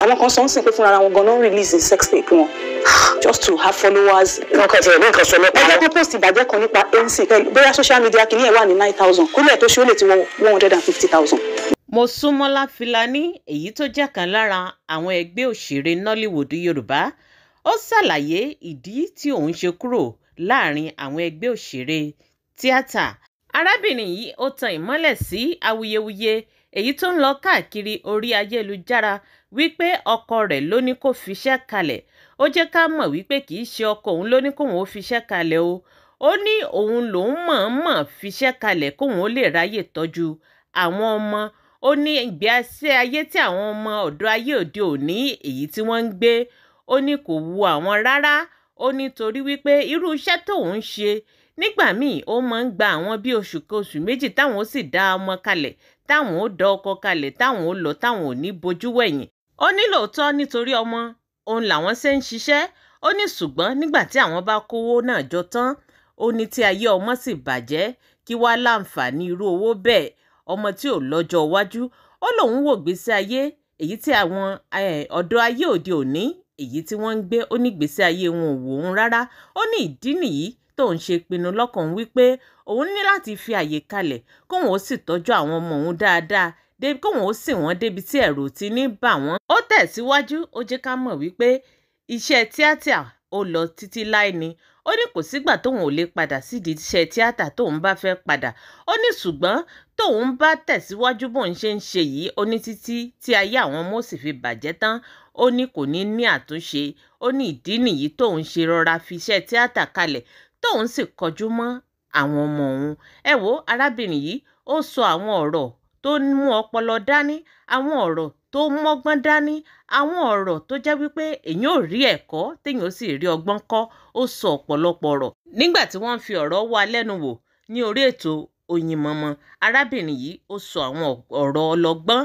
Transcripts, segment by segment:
àwọn kan sọ ń sìn pé fúnra wọn gan-an release sex tape wọn just to have followers. nǹkan tí ẹ̀mí nǹkan sọ nípa wọn. ẹgbẹ́ post ìbàjẹ́ kan nípa ANC pẹ̀lú bóyá social media kìíní ẹ̀ wà ní 9,000 kúlẹ̀ tó ṣe ó lè ti wọ 150,000. Mosúnmọ́lá Fílàní, èyí tó jẹ́ kan lára àwọn ẹgbẹ́ òṣèré Nollywood Yorùbá, ó ṣàlàyé ìdí tí òun ṣe kúrò láàrin àwọn ẹgbẹ́ òṣèré tíátà. Arábìnrin yìí ó tan ìmọ́lẹ̀ sí awuyewuye èyí tó ń lọ káàkiri orí ayélujára wípé ọkọ rẹ̀ ló ní kó fiṣẹ́ kalẹ̀. Ó jẹ́ ká mọ̀ wípé kì í ṣe ọkọ òun ló ní kóun ó fiṣẹ́ kalẹ̀ o. Ó ní òun lòún mọ̀ọ́mọ̀ fiṣẹ́ kalẹ̀ kóun ó lè ráyè tọ́jú àwọn ọmọ. Ó ní ìgbésí ayé tí àwọn ọmọ ọ̀dọ́ ayé òde òní èyí tí wọ́n ń gbé, ó ní kò wu àwọn rárá. Ó ní torí wípé irú iṣẹ́ tóun ń ṣe nígbà míì ó máa ń gba àwọn bí oṣù méjì táwọn ó sì dá ọmọ kalẹ̀, táwọn ó dá ọkọ kalẹ̀, táwọn ó lọ, táwọn ò ní bojú wẹ̀yìn. Ó ní lóòótọ́ nítorí ọmọ òun làwọn ṣe ń ṣiṣẹ́. Ó ní ṣùgbọ́n nígbà tí àwọn bá kówó náà jọ tán, ó ní tí ayé ọmọ sì bàjẹ́, kí wá láǹfààní irú owó bẹ́ẹ̀, ọmọ tí ò lọ́jọ́ iwájú. Ó lòun wò gbésí ayé èyí tí àwọn ọ̀dọ́ ayé òde òní èyí tí wọ́n ń gbé, ó ní gbésí ayé wọn ò wò òun rárá. Ó ní ìdí nìyí tóun ṣe pinnu lọ́kàn wípé òun ní láti fi àyè kalẹ̀ kóun ó sì tọ́jú àwọn ọmọ òun dáadáa, kóun ó sì wọ́n débi tí ẹ̀rù ti ní bà wọ́n. Ó tẹ̀síwájú, ó jẹ́ ká mọ̀ wípé iṣẹ́ tíátà ó lọ títí láé ni. Ó ní kò sígbà tóun ò lè padà sídìí iṣẹ́ tíátà tóun bá fẹ́ padà. Ó ní ṣùgbọ́n tóun bá tẹ̀síwájú bóun ṣe ń ṣe yìí, ó ní títí tí ayé àwọn ọmọ sì fi bàjẹ́ tán, ó ní kò ní ní àtúnṣe. Ó ní ìdí nìyí tóun ṣe rọra fi iṣẹ́ tíátà kalẹ̀ tóun sì kọjú mọ́ àwọn ọmọ òun. Ẹ wo arábìnrin yìí, ó sọ àwọn ọ̀rọ̀ tó mú ọpọlọ dání, àwọn ọ̀rọ̀ tó mọ́gbọ́n dání, àwọn ọ̀rọ̀ tó jẹ́ wípé èyàn ò rí ẹ̀kọ́ téèyàn ó sì rí ọgbọ́n kọ́. Ó sọ ọ̀pọ̀lọpọ̀ ọ̀rọ̀ nígbà tí wọ́n fi ọ̀rọ̀ wá lẹ́nu wò ní orí ètò Oyinmomo. Arábìnrin yìí ó sọ àwọn ọ̀rọ̀ ọlọ́gbọ́n.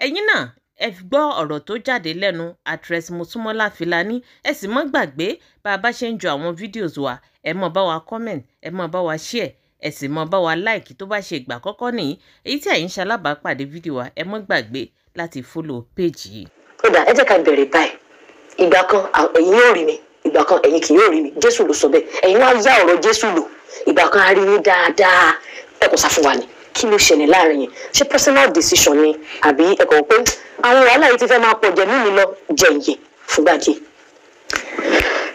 Ẹ̀yin náà ẹ gbọ́ ọ̀rọ̀ tó jáde lẹ́nu actress Mosúnmọ́lá Fílàní. Ẹ sì mọ́ gbàgbé bá a bá ṣe ń jọ àwọn videos wa, ẹ mọ́ bá wa comment, ẹ mọ́ bá wa share, ẹ sì mọ́ bá wa like tó bá ṣe ìgbà àkọ́kọ́ nìyí. Èyí tí ẹ̀yin ṣalábàápàdé fídíò wa, ẹ mọ́ gbàgbé láti follow page yìí. kódà ẹ jẹ́ ká bẹ̀rẹ̀ báyìí. Ìgbà kan ẹ̀yin yóò rí mi, ìgbà kan ẹ̀yin kì yóò rí mi. Jésù ló sọ bẹ́ẹ̀. Ẹ̀yin wá yá ọ̀rọ̀ Jésù lò. Ìgbà kan a rí yín dáadáa. Ẹ kò sá fún wa ni. Kí ló ṣẹlẹ̀ láàrin yẹn? Ṣé personal decision ni àbí ẹ kàn pé àwọn wàhálà yìí ti fẹ́ máa pọ̀ jẹ mímí lọ jẹ ìyè fúngbà díẹ̀?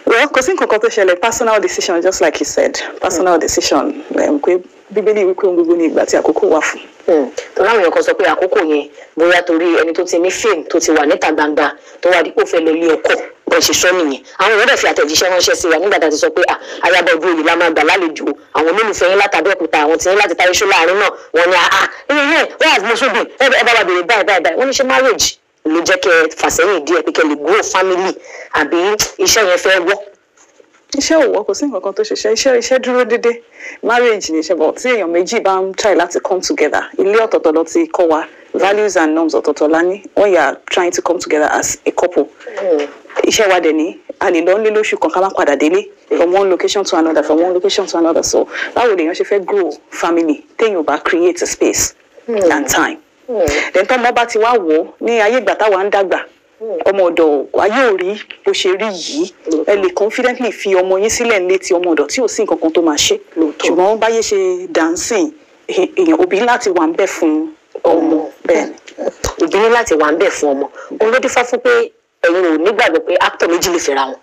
Well, kò sí nǹkan kan tó ṣẹlẹ̀, personal decision just like you said, personal decision. Pé Bíbélì wípé ohun gbogbo ní ìgbà tí àkókò wà fún. Torí àwọn èèyàn kan sọ pé àkókò yẹn bóyá torí ẹni tó ti ní fame tó ti wà níta gbangba tó wá dípò fẹ́ lọ ilé ọkọ bọ́n ṣe sọ nìyẹn. Àwọn èèyàn dẹ̀ fi àtẹ̀jíṣẹ́ ránṣẹ́ sí wa nígbà tá a ti sọ pé ayaba ọdún òyìnbó la máa gbà lálejò àwọn olólùfẹ́ yín látàbẹ́òkúta, àwọn tí yín láti táyé ṣó láàrin náà wọ́n ní wọ́n àti mọ́ṣọ́bì ẹ bá wa béèrè báyìí wọ́n ní ṣe marriage ló jẹ́ kẹ́ fàsẹ́yìn díẹ̀ pé kẹ́ lè grow family àbí iṣẹ́ yẹn fẹ́ wọ́? Iṣẹ́ ò wọ́, kò sí nǹkan kan tó ṣiṣẹ́, iṣẹ́ dúró dédé. Marriage ni iṣẹ́, but tí èèyàn méjì bá ń try láti come together, ilé ọ̀tọ̀ọ̀tọ̀ lọ ti kọ́ wa, values and norms ọ̀tọ̀ọ̀tọ̀ la ní, when you are trying to come together as a couple. Iṣẹ́ wa dẹ̀ ní a lè lọ nílé lóṣù kan ká má padà délé, from one location to another, from one location to another. So báwo lèèyàn ṣe fẹ́ grow family téèyàn ò bá create a space and time? Then tọ́mọ bá ti wá wọ̀ ní ayé ìgbà táwa ń dàgbà, ọmọ ọ̀dọ̀ ayé ò rí bó ṣe rí yìí, ẹ lè confidently fi ọmọ yín sílẹ̀ létí ọmọ ọ̀dọ̀ tí ò sí nǹkan kan tó máa ṣe. Ṣùgbọ́n báyé ṣe dancing, èèyàn òbí láti wà ń bẹ̀ fún ọmọ. Bẹ́ẹ̀ ni òbí ní láti wà ń bẹ̀ fún ọmọ. Òun ló dífá fún pé ẹ̀yin ò nígbàgbọ́ pé actor méjì lè fẹ́ra wọn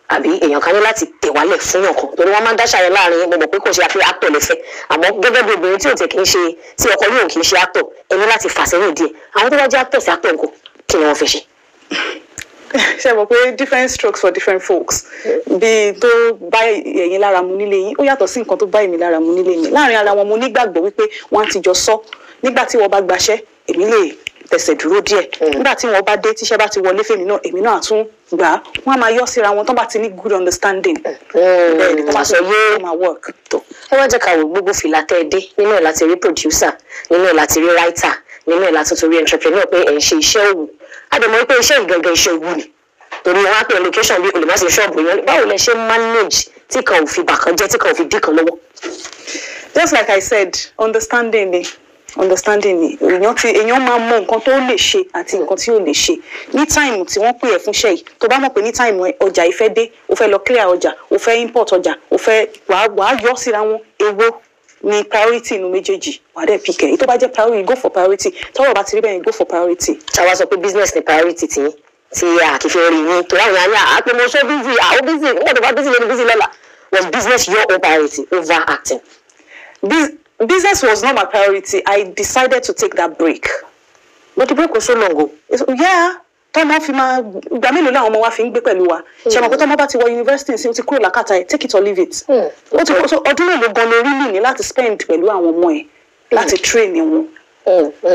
àbí èèyàn kan ní láti tẹ̀wálẹ̀ fún yàn kan, torí wọ́n máa ń dáṣà yẹn láàrin mo mọ̀ pé kò ṣe pé actor lè fẹ́, àmọ́ gẹ́gẹ́ bí obìnrin tí ò tẹ̀ kì í ṣe tí ọkọ yóò kì í ṣe actor, ẹni láti fà sẹ́yìn díẹ̀. Àwọn tó bá jẹ́ actor sí actor nǹkan kí ni wọ́n fẹ́ ṣe? Ṣé mo pé different strokes for different folks. Bí tó bá ẹ̀yin lára mu nílé yín ó yàtọ̀ sí nǹkan tó bá èmi lára mu nílé mi. Láàrin ara wọn mo nígbàgbọ́ wípé wọ́n á ti jọ sọ nígbà tí wọ́n bá gbaṣẹ́ èmi lè tẹ̀sẹ̀ dúró díẹ̀, nígbà tí wọ́n bá dé tíṣẹ́ bá ti wọlé fèmí náà èmi náà àtún gbà á, wọ́n á máa yọ́ síra wọn tó bá ti ní good understanding. Bẹ́ẹ̀ ni tó bá sọ yóò máa work tó. Ẹ wá jẹ́ ká wo gbogbo fìlà tẹ́ ẹ dé, nínú ẹ̀ láti rí producer, nínú ẹ̀ láti rí writer, nínú ẹ̀ láti torí entrepreneur pé ẹ̀ ń ṣe iṣẹ́ òwò. Àdèmọ́ pé iṣẹ́ ìgangan iṣẹ́ òwò ni, torí wọn á pè location bí olùmọ̀ọ́sí ṣọ́ọ̀bù yẹn. Báwo lẹ ṣe manage tí kan ò fi bà kan jẹ́ tí kan ò fi dí kan lọ́wọ́? Just like I said, understanding ni understanding ni èèyàn máa mọ nǹkan tó lè ṣe àti nǹkan tí ò lè ṣe ní táìmù tí wọ́n pè ẹ́ fúnṣẹ́ yìí tó bá mọ̀ pé ní táìmù ọjà ìfẹ́ dé o fẹ́ lọ clear ọjà o fẹ́ import ọjà o fẹ́ wàá yọ síra wọn èwo ni priority inú méjèèjì wàá dẹ̀ pick ẹ̀ tó bá jẹ́ priority go for priority tọ́wọ́ bá ti rí bẹ́ẹ̀ go for priority. àwa sọ pé business ni priority tí àkìfẹ́ rí yín tó láwọn yàrá àpè mo ṣe busy àwọn busy nígbà tó bá busy lónìí busy lọ́la was business your own priority over acting? Business was not my priority. I decided to take that break. But the break was so long ago. Yeah. Tọ́mọ fi máa gbà mélòó làwọn ọmọ wa fi ń gbé pẹ̀lú wa. Ṣé mọ̀ pé tọ́mọ bá ti wọ yunifásitì sí o ti kúrò lákàtà ẹ̀ take it or leave it. Ó ti kó ọdún mélòó gan lórí mi ní láti spend pẹ̀lú àwọn ọmọ ẹ̀ láti train wọn.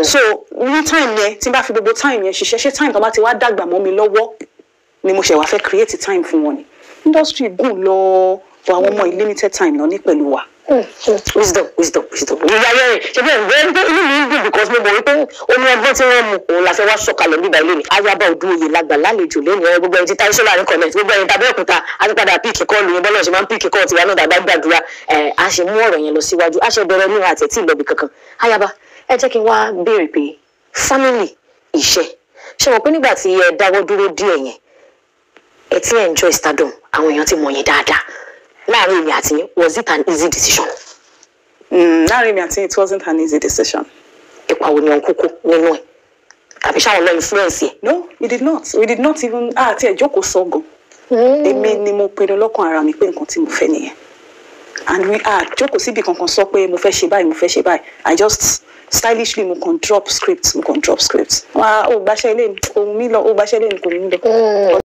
So ní time yẹn tí n bá fi gbogbo time yẹn ṣiṣẹ́ ṣé time tó bá ti wá dàgbà mọ́ mi lọ́wọ́ ni mo ṣẹ̀ wá fẹ́ create time fún wọn ni. Industry gùn lọ bọ̀ àwọn ọmọ limited time lọ ní pẹ̀lú wa. Wisdom. Ìyá yẹn ṣe bí ẹ̀rọ inú mi ń dùn because mo mọ̀ wípé omi ọgbọ́n tí wọ́n mu òun la fẹ́ wá sọ̀kalẹ̀ nígbà ilé mi. Ayaba Oduoye lágbà lálejò lẹ́nu ẹ̀ gbogbo ẹni tí táyé sọ́lá ní connect gbogbo ẹni tàbí òkúta àtúpadà píìkì kọ́ọ̀lù yẹn bọ́lá ṣe máa ń píìkì kọ́ọ̀ tiwa náà dàgbà gbàdúrà a ṣe mú ọ̀rọ̀ yẹn lọ síwájú a ṣe bẹ̀rẹ̀ ní àtẹ̀tí ìlọ́bì kankan. Ayaba ẹ jẹ́ kí n wá béèrè pé family iṣẹ́ ṣe mọ̀ pé nígbà tí ẹ dáwọ́ dúró díẹ̀ yẹn ẹ ti enjoy stardom àwọn èèyàn ti mọ̀ yín dáadáa láàrin èmi àti yín was it an easy decision? Láàrin èmi àti yín it wasn't an easy decision. Ipa wo ni òun kúkú nínú ẹ̀ tàbí ṣáwọn lọ influence ẹ̀? No, we did not even àti ẹ̀ jókòó sọ gan. Èmi ni mo pinnu lọ́kàn ara mi pé nǹkan tí mo fẹ́ nìyẹn and we jókòó síbi kankan sọ pé mo fẹ́ ṣe báyìí I just stylishly mo kàn drop script. Wá ó gbàṣẹ́ ilé ohun mi lọ ó gbàṣẹ́ ilé kò ní lọ.